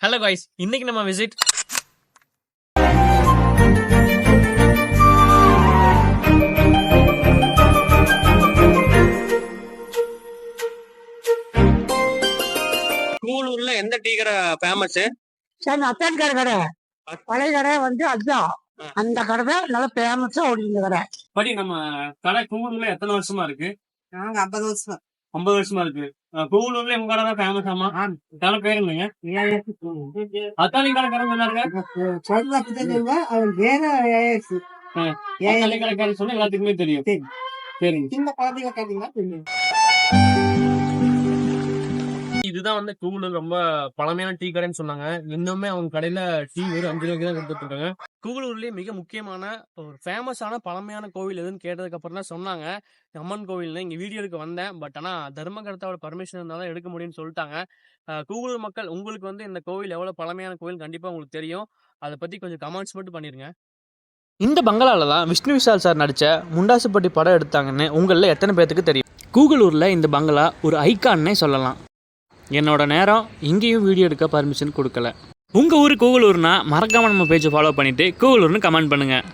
Hello guys, இன்னைக்கு நம்ம visit கூலூர்ல எந்த டீ கடை ஃபேமஸ்? சார் அத்தான் கடை பழைய கடை வந்து அதுதான். அந்த கடை தான் நல்லா ஃபேமஸா ஓடிங்க கடை. படி நம்ம கடை கூலூர்ல எத்தனை வருஷமா இருக்கு? நாங்க 50 வருஷம் 50 வருஷமா இருக்கு. கூலூர்ல உங்க கடை தான் ஃபேமஸ் ஆமா? கடை பேர் என்னங்க? அத்தானி கடை சொன்னாருங்க. அவர் வேற அத்தானி கடைக்காரன் சொன்னா எல்லாத்துக்குமே தெரியும். சரிங்க. சின்ன குழந்தைங்க கேட்டீங்கன்னா தெரியும். இதுதான் வந்து கூகுளூர் ரொம்ப பழமையான டீ கடைன்னு சொன்னாங்க. இன்னுமே அவங்க கடையில டீ வெறும் 5 ரூபாய்க்கு தான் கொடுத்துட்டு இருக்காங்க. கூகுளூர்லயே மிக முக்கியமான ஒரு ஃபேமஸான பழமையான கோவில் எதுன்னு கேட்டதுக்கு அப்புறம் தான் சொன்னாங்க அம்மன் கோவில். இங்க வீடியோ எடுக்க வந்தேன், பட் ஆனா தர்மகர்த்தாவோட பர்மிஷன் இருந்தாலும் எடுக்க முடியும்னு சொல்லிட்டாங்க. கூகுளூர் மக்கள், உங்களுக்கு வந்து இந்த கோவில் எவ்வளவு பழமையான கோவில் கண்டிப்பா உங்களுக்கு தெரியும். அதை பத்தி கொஞ்சம் கமெண்ட்ஸ் மட்டும் பண்ணிருங்க. இந்த பங்களால தான் விஷ்ணு விஷால் சார் நடிச்ச முண்டாசுப்பட்டி படம் எடுத்தாங்கன்னு உங்களில் எத்தனை பேர்த்துக்கு தெரியும்? கூகுளூர்ல இந்த பங்களா ஒரு ஐகான்னே சொல்லலாம். என்னோட நேரம் இங்கேயும் வீடியோ எடுக்க பர்மிஷன் கொடுக்கல. உங்கள் ஊர் கூகுளூர்னா மறக்காமல் நம்ம பேஜை ஃபாலோ பண்ணிவிட்டு கூகுளூர்னு கமெண்ட் பண்ணுங்கள்.